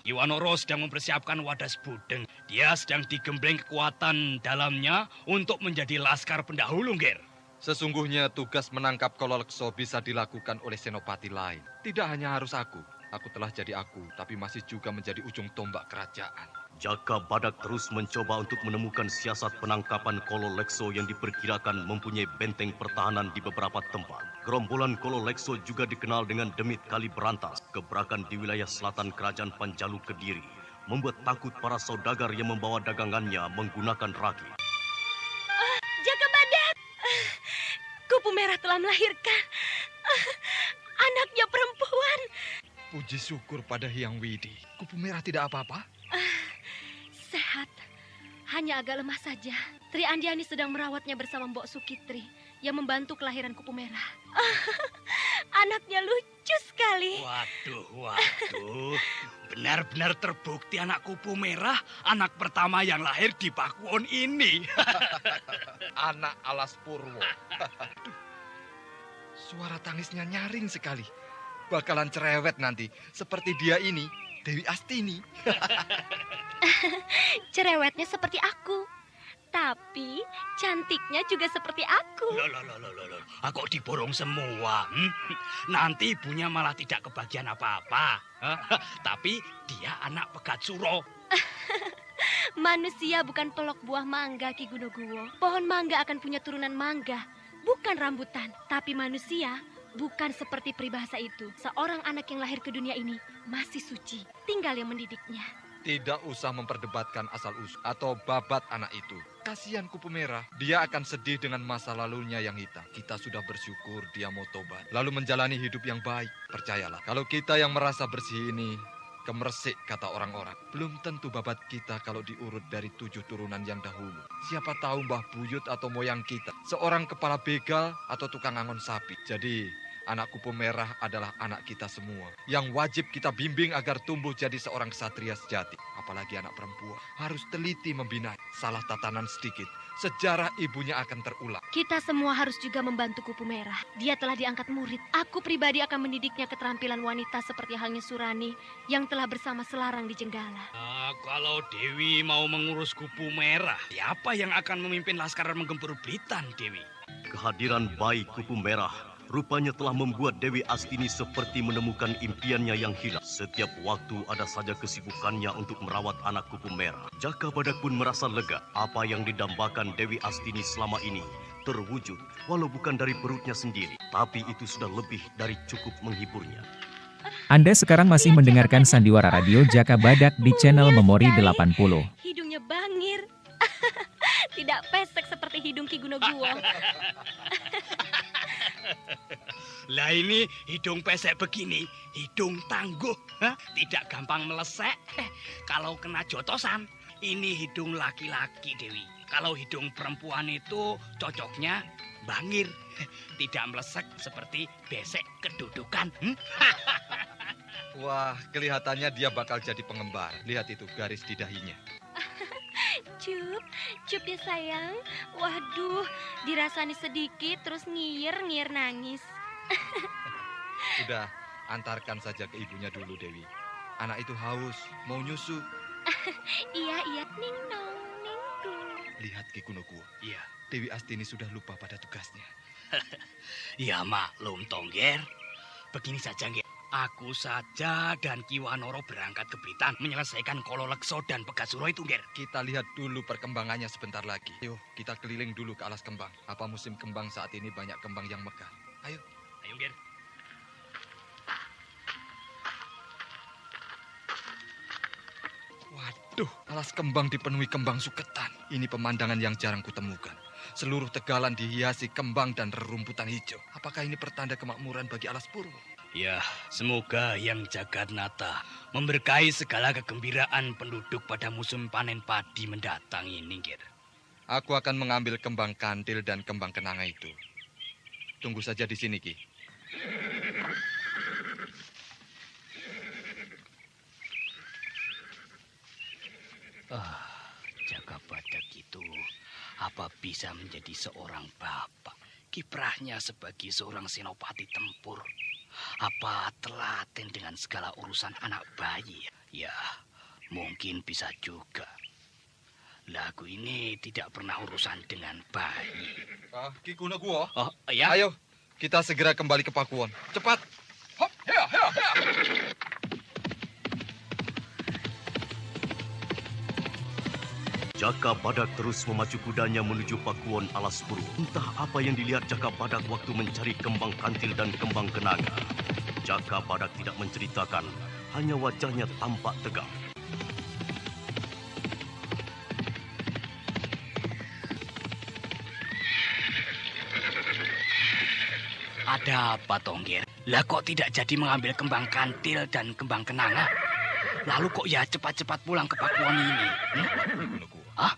Ki Wanoro sedang mempersiapkan Wadas Budeng. Dia sedang digembleng kekuatan dalamnya untuk menjadi laskar pendahulu, Ger. Sesungguhnya tugas menangkap Kololekso bisa dilakukan oleh senopati lain. Tidak hanya harus aku. Aku telah jadi aku, tapi masih juga menjadi ujung tombak kerajaan. Jaka Badak terus mencoba untuk menemukan siasat penangkapan Kololekso yang diperkirakan mempunyai benteng pertahanan di beberapa tempat. Gerombolan Kololekso juga dikenal dengan Demit Kali Berantas. Gebrakan di wilayah selatan kerajaan Panjalu Kediri membuat takut para saudagar yang membawa dagangannya menggunakan ragi. Jaka Badak, Kupu Merah telah melahirkan anaknya perempuan. Puji syukur pada Hyang Widi. Kupu Merah tidak apa-apa? Sehat, hanya agak lemah saja. Tri Andiani sedang merawatnya bersama Mbok Sukitri yang membantu kelahiran Kupu Merah. Anaknya lucu sekali. Waduh. Benar-benar terbukti anak Kupu Merah, anak pertama yang lahir di Pakuwon ini. Anak Alas Purwo. Aduh, suara tangisnya nyaring sekali. Bakalan cerewet nanti, seperti dia ini, Dewi Astini. Cerewetnya seperti aku, tapi cantiknya juga seperti aku. Loh. Aku diborong semua. Nanti ibunya malah tidak kebagian apa-apa. Tapi dia anak Pegat Suro. Manusia bukan pelok buah mangga, Ki Gunoguwo. Pohon mangga akan punya turunan mangga, bukan rambutan. Tapi manusia bukan seperti peribahasa itu. Seorang anak yang lahir ke dunia ini masih suci, tinggal yang mendidiknya. Tidak usah memperdebatkan asal-usul atau babat anak itu. Kasihan Kupu Merah, dia akan sedih dengan masa lalunya yang hitam. Kita sudah bersyukur dia mau tobat, lalu menjalani hidup yang baik. Percayalah, kalau kita yang merasa bersih ini kemersik kata orang-orang. Belum tentu babat kita kalau diurut dari 7 turunan yang dahulu. Siapa tahu Mbah Buyut atau moyang kita seorang kepala begal atau tukang angon sapi. Jadi anak Kupu Merah adalah anak kita semua yang wajib kita bimbing agar tumbuh jadi seorang ksatria sejati. Apalagi anak perempuan harus teliti membina. Salah tatanan sedikit, sejarah ibunya akan terulang. Kita semua harus juga membantu Kupu Merah. Dia telah diangkat murid. Aku pribadi akan mendidiknya keterampilan wanita seperti halnya Surani yang telah bersama Selarang di Jenggala. Kalau Dewi mau mengurus Kupu Merah, siapa yang akan memimpin laskar menggempur Blitan, Dewi? Kehadiran bayi Kupu Merah rupanya telah membuat Dewi Astini seperti menemukan impiannya yang hilang. Setiap waktu ada saja kesibukannya untuk merawat anak Kupu Merah. Jaka Badak pun merasa lega. Apa yang didambakan Dewi Astini selama ini terwujud, walau bukan dari perutnya sendiri. Tapi itu sudah lebih dari cukup menghiburnya. Anda sekarang masih mendengarkan Sandiwara Radio Jaka Badak di channel Memori 80. Hidungnya bangir. Tidak pesek seperti hidung Ki Gunoguwo. Lah ini hidung pesek begini, hidung tangguh, tidak gampang melesek. Kalau kena jotosan, ini hidung laki-laki, Dewi. Kalau hidung perempuan itu cocoknya bangir, tidak melesek seperti besek kedudukan. Wah, kelihatannya dia bakal jadi pengembara. Lihat itu garis di dahinya. Cup ya sayang. Waduh, dirasani sedikit terus ngiyir nangis. Sudah, antarkan saja ke ibunya dulu, Dewi. Anak itu haus, mau nyusu. Iya, ning nong, ning tung. Lihat Ki Gunoguwo. Iya. Dewi Astini sudah lupa pada tugasnya. Ya maklum, Tongger. Begini saja, Nger. Aku saja dan Ki Wanoro berangkat ke Blitan menyelesaikan Kololekso dan Pegat Suro itu, Nger. Kita lihat dulu perkembangannya sebentar lagi. Ayo, kita keliling dulu ke alas kembang. Apa musim kembang saat ini banyak kembang yang mekar. Ayo, Nger. Waduh, alas kembang dipenuhi kembang suketan. Ini pemandangan yang jarang kutemukan. Seluruh tegalan dihiasi kembang dan rerumputan hijau. Apakah ini pertanda kemakmuran bagi Alas Purwo? Ya, semoga Yang Jagatnata memberkahi segala kegembiraan penduduk pada musim panen padi mendatang ini, Nger. Aku akan mengambil kembang kandil dan kembang kenanga itu. Tunggu saja di sini, Ki. Jaka Badak itu apa bisa menjadi seorang bapak? Kiprahnya sebagai seorang senopati tempur. Apa telaten dengan segala urusan anak bayi? Ya, mungkin bisa juga. Lagu ini tidak pernah urusan dengan bayi. Ki Kunoguo. Oh, ya. Ayo, kita segera kembali ke Pakuwon. Cepat. Hop, ya. Jaka Badak terus memacu kudanya menuju Pakuwon Alas Purwo. Entah apa yang dilihat Jaka Badak waktu mencari kembang kantil dan kembang kenanga. Jaka Badak tidak menceritakan, hanya wajahnya tampak tegang. Ada apa, Tonggir? Lah kok tidak jadi mengambil kembang kantil dan kembang kenanga? Lalu kok ya cepat-cepat pulang ke Pakuwon ini? Hah?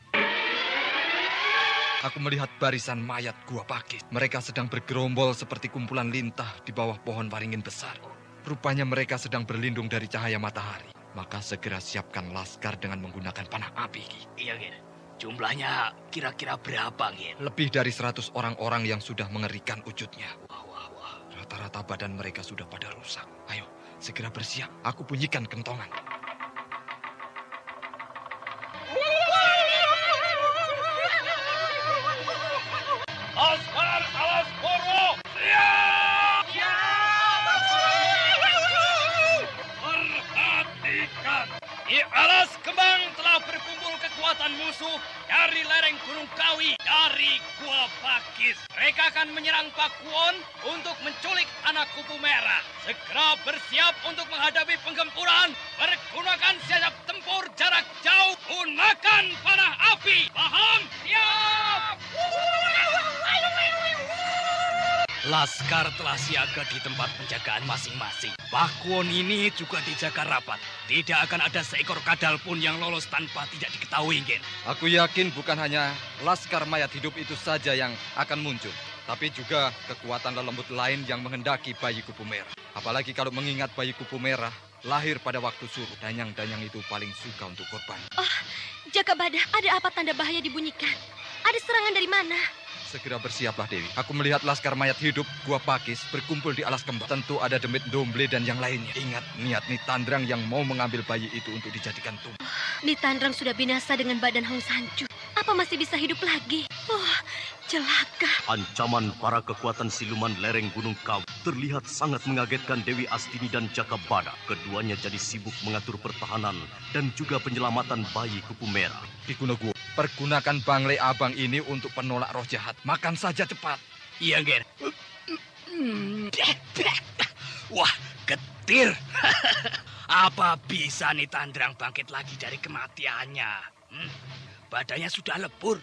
Aku melihat barisan mayat Gua Pakis. Mereka sedang bergerombol seperti kumpulan lintah di bawah pohon waringin besar. Rupanya mereka sedang berlindung dari cahaya matahari. Maka segera siapkan laskar dengan menggunakan panah api, Ki. Iya, Gir. Jumlahnya kira-kira berapa, Gir? Lebih dari 100 orang-orang yang sudah mengerikan wujudnya. Wah. Rata-rata badan mereka sudah pada rusak. Ayo, segera bersiap. Aku bunyikan kentongan. Laskar Alas Purwo, siap! Perhatikan, di alas kembang telah berkumpul kekuatan musuh dari lereng Gunung Kawi, dari Gua Pakis. Mereka akan menyerang Pakuwon untuk menculik anak kupu merah. Segera bersiap untuk menghadapi penggempuran. Pergunakan siasat tempur jarak jauh. Gunakan panah api. Paham? Siap! Laskar telah siaga di tempat penjagaan masing-masing. Pakuwon ini juga dijaga rapat. Tidak akan ada seekor kadal pun yang lolos tanpa tidak diketahui, Gir. Aku yakin bukan hanya laskar mayat hidup itu saja yang akan muncul, tapi juga kekuatan lelembut lain yang menghendaki bayi kupu merah. Apalagi kalau mengingat bayi kupu merah lahir pada waktu suruh. Danyang-danyang itu paling suka untuk korban. Oh, Jaka Badak, ada apa tanda bahaya dibunyikan? Ada serangan dari mana? Segera bersiaplah, Dewi. Aku melihat laskar mayat hidup Gua Pakis berkumpul di alas kembang. Tentu ada Demit Domble dan yang lainnya. Ingat, niat Nitandrang yang mau mengambil bayi itu untuk dijadikan tumbal. Nitandrang sudah binasa dengan badan hangus hancur. Apa masih bisa hidup lagi? Oh, celaka. Ancaman para kekuatan siluman lereng Gunung Kawi terlihat sangat mengagetkan Dewi Astini dan Jaka Badak. Keduanya jadi sibuk mengatur pertahanan dan juga penyelamatan bayi kupu merah. Ki Kunoguo, pergunakan Bangle Abang ini untuk penolak roh jahat. Makan saja cepat. Iya, Ger. Wah, getir. Apa bisa Nitandrang bangkit lagi dari kematiannya? Badannya sudah lebur.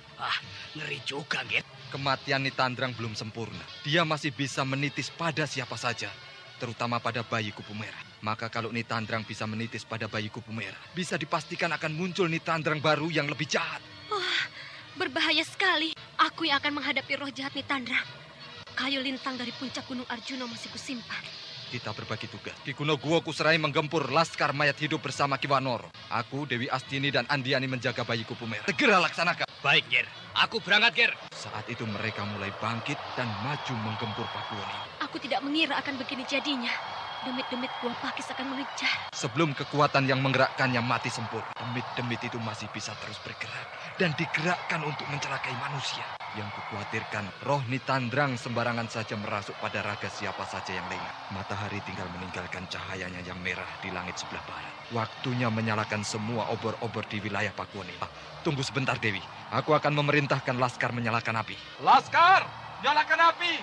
Ngeri juga, Ger. Kematian Nitandrang belum sempurna. Dia masih bisa menitis pada siapa saja, terutama pada bayi kupu merah. Maka kalau Nitandrang bisa menitis pada bayi kupu merah, bisa dipastikan akan muncul Nitandrang baru yang lebih jahat. Wah, berbahaya sekali. Aku yang akan menghadapi roh jahat Nitandrang. Kayu lintang dari puncak Gunung Arjuna masih kusimpan. Kita berbagi tugas. Ki Kunoguo kuserai menggempur laskar mayat hidup bersama Ki Wanoro. Aku, Dewi Astini, dan Andiani menjaga bayi kupu merah. Segera laksanakan. Baik, Ger. Aku berangkat, Ger. Saat itu mereka mulai bangkit dan maju menggempur Pakuwon ini. Aku tidak mengira akan begini jadinya. Demit-demit Gua Pakis akan mengejar. Sebelum kekuatan yang menggerakkannya mati sempurna, demit-demit itu masih bisa terus bergerak dan digerakkan untuk mencelakai manusia. Yang kukhawatirkan, roh Nitandrang sembarangan saja merasuk pada raga siapa saja yang lengah. Matahari tinggal meninggalkan cahayanya yang merah di langit sebelah barat. Waktunya menyalakan semua obor-obor di wilayah Pakuwon ini. Tunggu sebentar, Dewi. Aku akan memerintahkan laskar menyalakan api. Laskar, nyalakan api.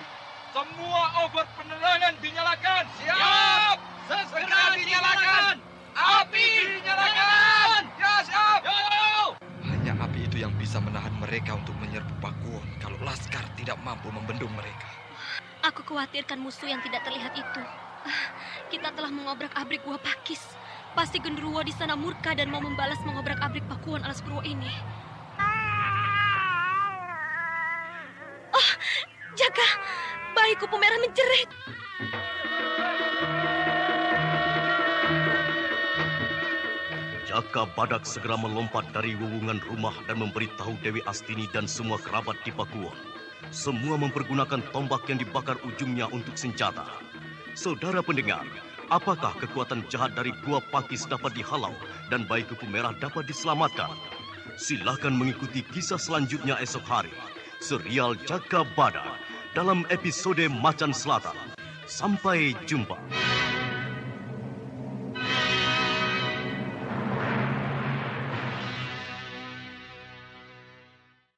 Semua obor penerangan dinyalakan. Siap! Segera dinyalakan. Api dinyalakan. Ya, siap. Yo! Hanya api itu yang bisa menahan mereka untuk menyerbu Pakuwon kalau laskar tidak mampu membendung mereka. Aku khawatirkan musuh yang tidak terlihat itu. Kita telah mengobrak-abrik Gua Pakis. Pasti genderuwo di sana murka dan mau membalas mengobrak-abrik Pakuwon Alas Purwo ini. Oh, jaga! Bayi kupu merah menjerit. Jaka Badak segera melompat dari wuwungan rumah dan memberitahu Dewi Astini dan semua kerabat di Pakuwon. Semua mempergunakan tombak yang dibakar ujungnya untuk senjata. Saudara pendengar, apakah kekuatan jahat dari Gua Pakis dapat dihalau dan bayi kupu merah dapat diselamatkan? Silakan mengikuti kisah selanjutnya esok hari. Serial Jaka Badak dalam episode Macan Selatan. Sampai jumpa.